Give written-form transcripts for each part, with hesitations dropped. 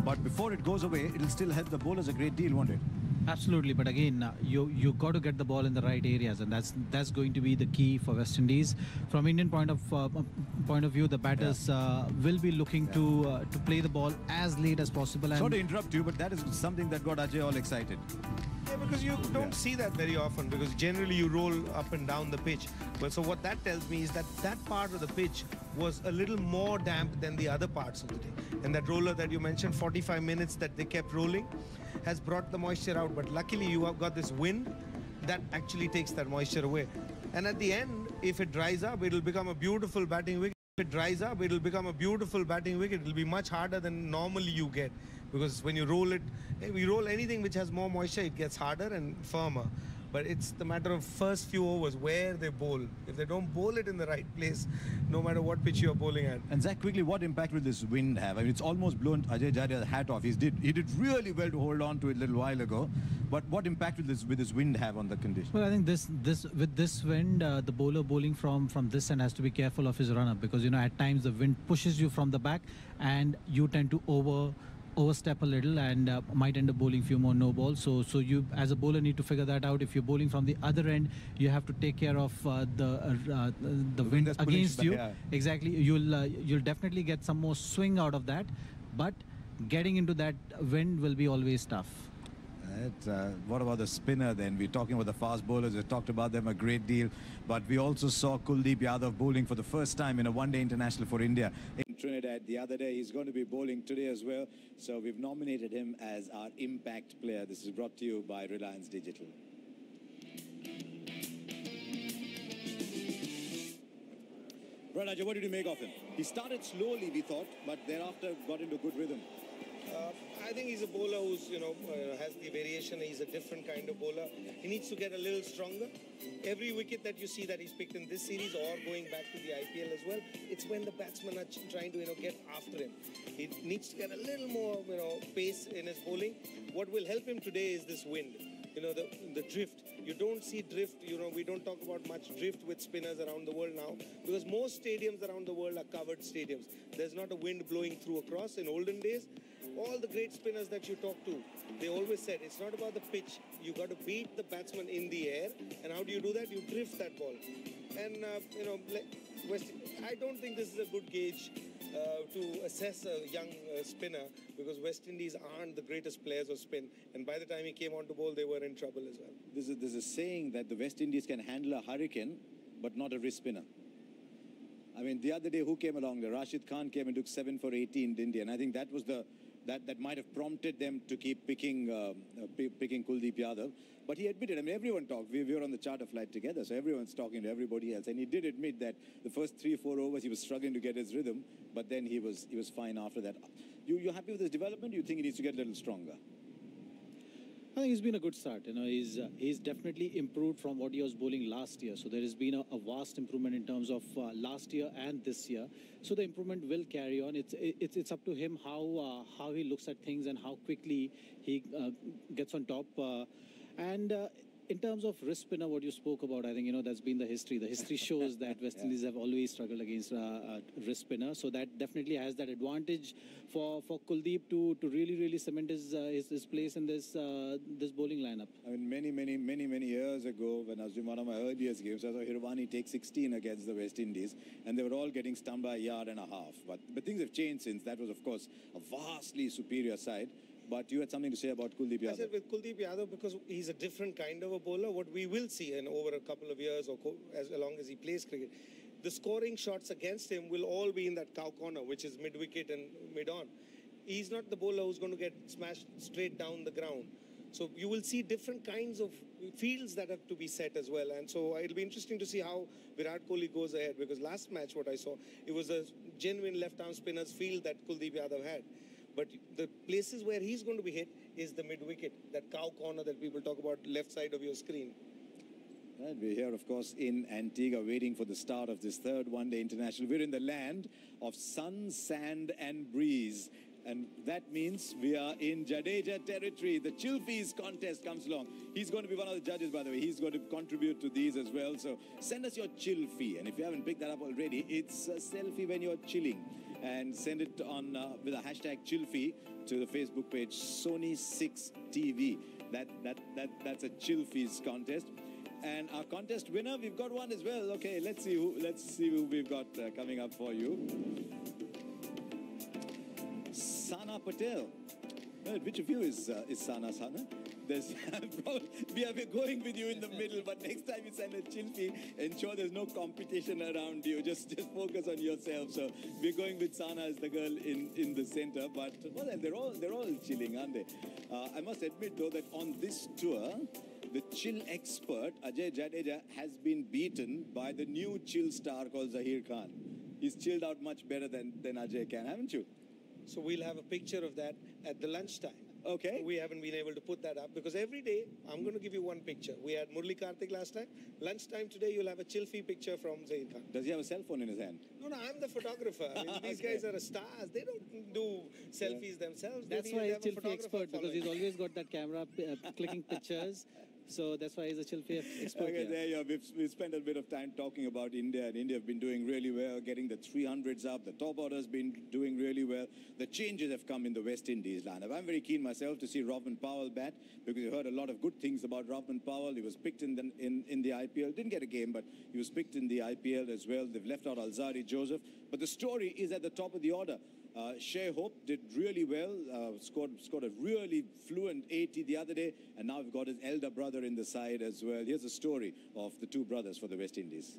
but before it goes away, it'll still help the bowlers a great deal, won't it? Absolutely, but again, you got to get the ball in the right areas, and that's going to be the key for West Indies. From Indian point of view, the batters will be looking to play the ball as late as possible. Sorry to interrupt you, but that is something that got Ajay all excited. Yeah, because you don't see that very often, because generally you roll up and down the pitch. Well, so what that tells me is that that part of the pitch was a little more damp than the other parts of the day. And that roller that you mentioned, 45 minutes that they kept rolling, has brought the moisture out. But luckily you have got this wind that actually takes that moisture away. And at the end, if it dries up, it'll become a beautiful batting wicket. If it dries up, it'll become a beautiful batting wicket. It'll be much harder than normally you get. Because when you roll it, if you roll anything which has more moisture, it gets harder and firmer. But it's the matter of first few overs where they bowl. If they don't bowl it in the right place, no matter what pitch you're bowling at. And Zach, quickly, what impact will this wind have? I mean, it's almost blown Ajay Jaria's hat off. He did really well to hold on to it a little while ago. But what impact will this wind have on the condition? Well, I think with this wind, the bowler bowling from this end has to be careful of his run-up, because at times the wind pushes you from the back and you tend to overstep a little and might end up bowling few more no balls. So you as a bowler need to figure that out. If you're bowling from the other end, you have to take care of the wind against you. Yeah. Exactly. You'll definitely get some more swing out of that, but getting into that wind will be always tough. What about the spinner then? We're talking about the fast bowlers. We've talked about them a great deal. But we also saw Kuldeep Yadav bowling for the first time in a one-day international for India in Trinidad the other day. He's going to be bowling today as well. So we've nominated him as our impact player. This is brought to you by Reliance Digital. Right, Ajay, what did you make of him? He started slowly, we thought, but thereafter got into good rhythm. I think he's a bowler who's, has the variation. He's a different kind of bowler. He needs to get a little stronger. Every wicket that you see that he's picked in this series or going back to the IPL as well, it's when the batsmen are trying to, get after him. He needs to get a little more, pace in his bowling. What will help him today is this wind. The drift. You don't see drift, we don't talk about much drift with spinners around the world now, because most stadiums around the world are covered stadiums. There's not a wind blowing through across. In olden days, all the great spinners that you talk to, they always said it's not about the pitch. You got to beat the batsman in the air. And how do you do that? You drift that ball. And, I don't think this is a good gauge to assess a young spinner, because West Indies aren't the greatest players of spin. And by the time he came on to bowl, they were in trouble as well. There's a saying that the West Indies can handle a hurricane, but not a wrist spinner. I mean, the other day, who came along? Rashid Khan came and took 7 for 18, didn't he? And I think that was that might have prompted them to keep picking Kuldeep Yadav. But he admitted, I mean, everyone talked. We were on the charter flight together, so everyone's talking to everybody else. And he did admit that the first 3-4 overs, he was struggling to get his rhythm, but then he was fine after that. You happy with his development? Do you think he needs to get a little stronger? I think he's been a good start. He's definitely improved from what he was bowling last year. So there has been a vast improvement in terms of last year and this year. So the improvement will carry on. It's up to him how he looks at things and how quickly he gets on top. In terms of wrist spinner, what you spoke about, I think, that's been the history. The history shows that West Indies have always struggled against wrist spinner. So that definitely has that advantage for Kuldeep to really cement his place in this bowling lineup. I mean, many years ago, when I was doing one of my earliest games, I saw Hirvani take 16 against the West Indies, and they were all getting stumped by a yard and a half. But things have changed since. That was, of course, a vastly superior side. But you had something to say about Kuldeep Yadav. I said with Kuldeep Yadav, because he's a different kind of a bowler, what we will see over a couple of years, or as long as he plays cricket, the scoring shots against him will all be in that cow corner, which is mid-wicket and mid-on. He's not the bowler who's going to get smashed straight down the ground. So you will see different kinds of fields that have to be set as well. And so it'll be interesting to see how Virat Kohli goes ahead, because last match, what I saw, it was a genuine left-arm spinner's field that Kuldeep Yadav had. But the places where he's going to be hit is the mid-wicket, that cow corner that people talk about, left side of your screen. Right, we're here, of course, in Antigua, waiting for the start of this third one-day international. We're in the land of sun, sand, and breeze. And that means we are in Jadeja territory. The Chilfies contest comes along. He's going to be one of the judges, by the way. He's going to contribute to these as well. So send us your Chilfie. And if you haven't picked that up already, it's a selfie when you're chilling. and send it on with a hashtag Chilfie to the Facebook page Sony6TV. That's a Chilfies contest. And our contest winner, we've got one as well. Okay, let's see who we've got coming up for you. Sana Patel. Well, which of you is Sana? We are going with you in the middle, but next time you send a Chilfie, ensure there's no competition around you. Just focus on yourself. So we're going with Sana as the girl in the center. But well, they're all chilling, aren't they? I must admit though that on this tour, the chill expert Ajay Jadeja has been beaten by the new chill star called Zahir Khan. He's chilled out much better than Ajay can, haven't you? So we'll have a picture of that at the lunchtime. Okay. We haven't been able to put that up because every day I'm going to give you one picture. We had Murli Karthik last time. Lunchtime today you'll have a Chilfie picture from Zahir Khan. Does he have a cell phone in his hand? No, I'm the photographer. I mean, these guys are stars. They don't do selfies themselves. That's why he's a Chilfie expert, because he's always got that camera clicking pictures. So that's why he's a Chilfie expert. Okay, there you are. We've spent a bit of time talking about India, and India have been doing really well, getting the 300s up. The top order's been doing really well. The changes have come in the West Indies lineup. I'm very keen myself to see Rovman Powell bat, because you heard a lot of good things about Rovman Powell. He was picked in the IPL. Didn't get a game, but he was picked in the IPL as well. They've left out Alzari Joseph. But the story is at the top of the order. Shea Hope did really well, scored a really fluent 80 the other day, and now we've got his elder brother in the side as well. Here's the story of the two brothers for the West Indies.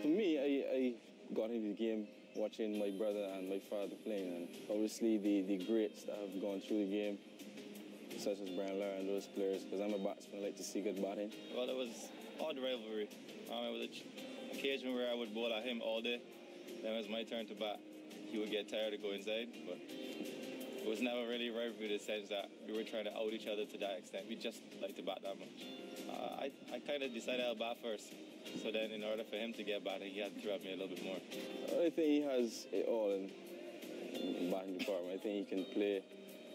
For me, I got into the game watching my brother and my father playing, and obviously the greats that have gone through the game, such as Brian Lara and those players, because I'm a batsman, I like to see good batting. Well, it was odd rivalry. It was an occasion where I would bowl at him all day. Then it was my turn to bat. He would get tired to go inside, but it was never really a rivalry in the sense that we were trying to out each other to that extent. We just liked to bat that much. I kind of decided I'll bat first. So then in order for him to get batting, he had to throw at me a little bit more. I think he has it all in the batting department. I think he can play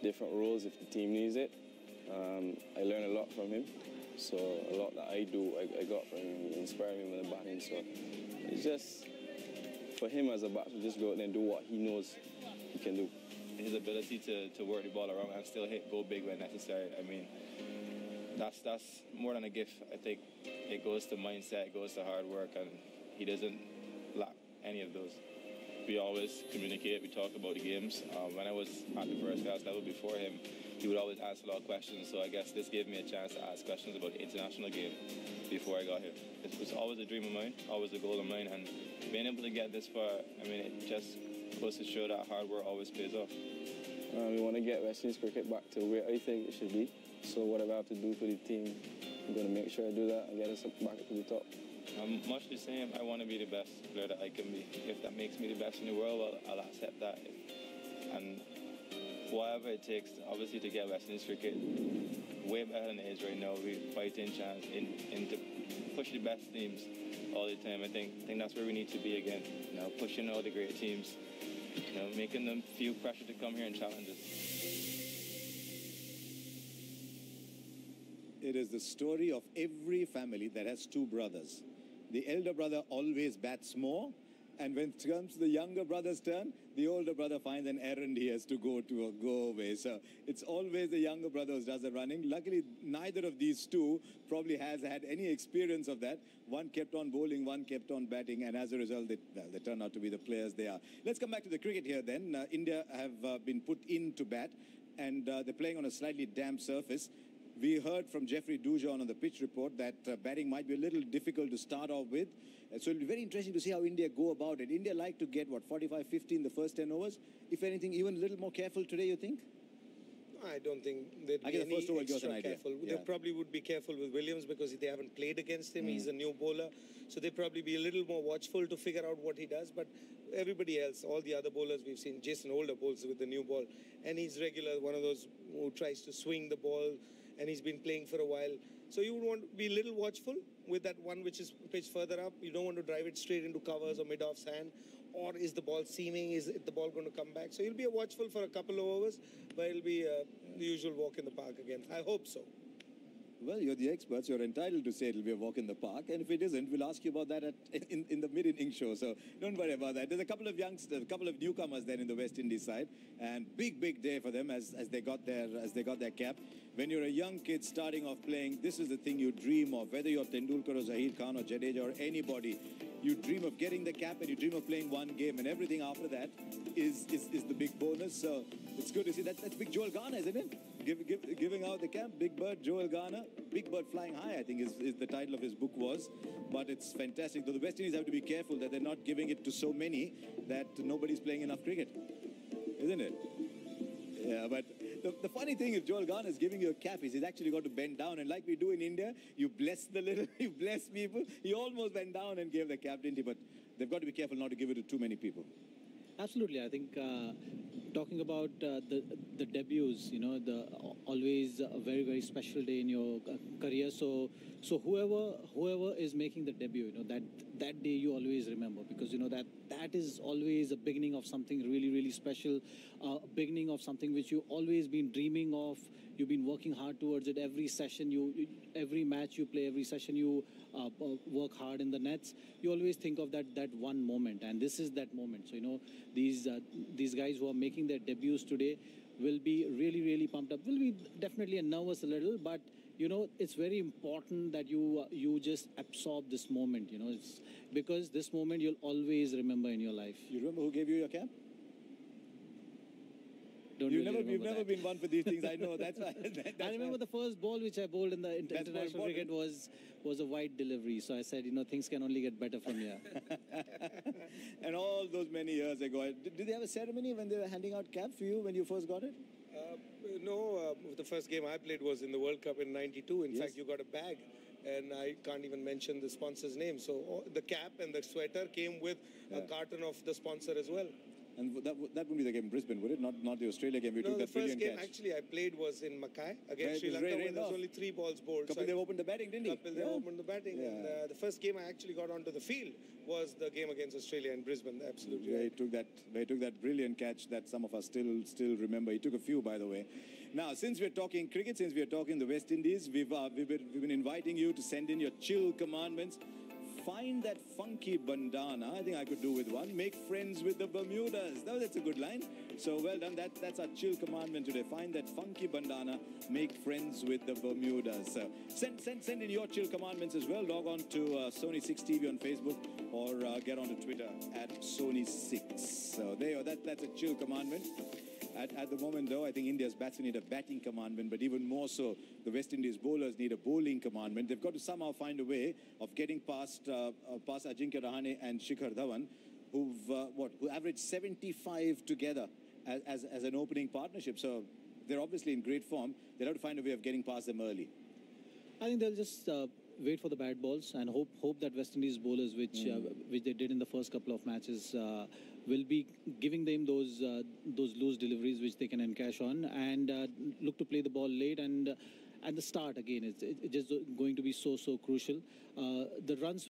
different roles if the team needs it. I learn a lot from him, so a lot that I do, I got from him. He inspired me with the batting, so it's just for him as a batsman, just go out there and do what he knows he can do. His ability to work the ball around and still go big when necessary. I mean, that's more than a gift. I think it goes to mindset, it goes to hard work, and he doesn't lack any of those. We always communicate, we talk about the games. When I was at the first class level before him, he would always answer a lot of questions, so I guess this gave me a chance to ask questions about the international game before I got here. It was always a dream of mine, always a goal of mine, and being able to get this far, I mean, it just goes to show that hard work always pays off. We want to get West Indies cricket back to where I think it should be, so whatever I have to do for the team, I'm going to make sure I do that and get us back to the top. I'm much the same. I want to be the best player that I can be. If that makes me the best in the world, well, I'll accept that. And whatever it takes, obviously, to get West Indies cricket way better than it is right now. We fight in chance to push the best teams all the time. I think that's where we need to be again. You know, pushing all the great teams, you know, making them feel pressure to come here and challenge us. It is the story of every family that has two brothers. The elder brother always bats more, and when it comes to the younger brother's turn, the older brother finds an errand he has to go away. So it's always the younger brother who does the running. Luckily, neither of these two probably has had any experience of that. One kept on bowling, one kept on batting, and as a result, they turn out to be the players they are. Let's come back to the cricket here then. India have been put in to bat, and they're playing on a slightly damp surface. We heard from Jeffrey Dujon on the pitch report that batting might be a little difficult to start off with. So it'll be very interesting to see how India go about it. India like to get, 45, 50 in the first 10 overs? If anything, even a little more careful today, you think? I don't think they'd be any extra careful. Yeah. They probably would be careful with Williams because they haven't played against him. He's a new bowler. So they'd probably be a little more watchful to figure out what he does. But everybody else, all the other bowlers we've seen, Jason Holder bowls with the new ball. And he's regular, one of those who tries to swing the ball. And he's been playing for a while. So you would want to be a little watchful with that one which is pitched further up. You don't want to drive it straight into covers or mid-off's hand. Or is the ball seaming? Is the ball going to come back? So you'll be watchful for a couple of overs, but it'll be the usual walk in the park again. I hope so. Well, you're the experts. You're entitled to say it'll be a walk in the park. And if it isn't, we'll ask you about that in the mid-inning show. So don't worry about that. There's a couple of youngsters, a couple of newcomers there in the West Indies side. And big day for them as they got their cap. When you're a young kid starting off playing, this is the thing you dream of. Whether you're Tendulkar or Zaheer Khan or Jadeja or anybody, you dream of getting the cap and you dream of playing one game. And everything after that is the big bonus. So it's good to see. That's Big Joel Garner, isn't it? Giving out the cap. Big Bird, Joel Garner. Big Bird Flying High, I think is the title of his book was. But it's fantastic. Though the West Indies have to be careful that they're not giving it to so many that nobody's playing enough cricket. Isn't it? Yeah, but the funny thing is Joel Garner is giving you a cap is he's actually got to bend down. And like we do in India, you bless you bless people. He almost bent down and gave the cap, didn't he? But they've got to be careful not to give it to too many people. Absolutely. I think talking about the debuts, always a very special day in your career. So whoever is making the debut, that day you always remember, because that is always a beginning of something really special, beginning of something which you always been dreaming of. You've been working hard towards it. Every session, every match you play, every session you work hard in the nets. You always think of that one moment, and this is that moment. So these guys who are making their debuts today will be really pumped up. Will be definitely nervous a little, but it's very important that you just absorb this moment. It's because this moment you'll always remember in your life. You remember who gave you your cap? You've never been one for these things. I know. That's why. I remember the first ball which I bowled in the international cricket was a wide delivery. So I said, things can only get better from here. And all those many years ago, did they have a ceremony when they were handing out caps for you when you first got it? No, the first game I played was in the World Cup in '92. In fact, you got a bag. And I can't even mention the sponsor's name. So the cap and the sweater came with a carton of the sponsor as well. And that wouldn't be the game in Brisbane, would it? Not the Australia game. We took that brilliant catch. The first game actually I played was in Mackay against Sri Lanka, where there was only 3 balls bowled. Kapil Dev opened the batting, didn't he? Kapil Dev opened the batting. Yeah. And the first game I actually got onto the field was the game against Australia in Brisbane. Absolutely. Yeah, he took that brilliant catch that some of us still remember. He took a few, by the way. Now, since we're talking cricket, since we're talking the West Indies, we've been inviting you to send in your chill commandments. Find that funky bandana. I think I could do with one. Make friends with the Bermudas. Oh, that's a good line. So well done. That's our chill commandment today. Find that funky bandana. Make friends with the Bermudas. So send in your chill commandments as well. Log on to Sony 6 TV on Facebook or get onto Twitter at Sony 6. So there you go. That's a chill commandment. At the moment, though, I think India's batsmen need a batting commandment, but even more so, the West Indies bowlers need a bowling commandment. They've got to somehow find a way of getting past Ajinkya Rahane and Shikhar Dhawan, who averaged 75 together as an opening partnership. So they're obviously in great form. They'll have to find a way of getting past them early. I think they'll just wait for the bad balls and hope that West Indies bowlers, which they did in the first couple of matches, will be giving them those loose deliveries which they can encash on, and look to play the ball late. And at the start again, it's just going to be so crucial. The runs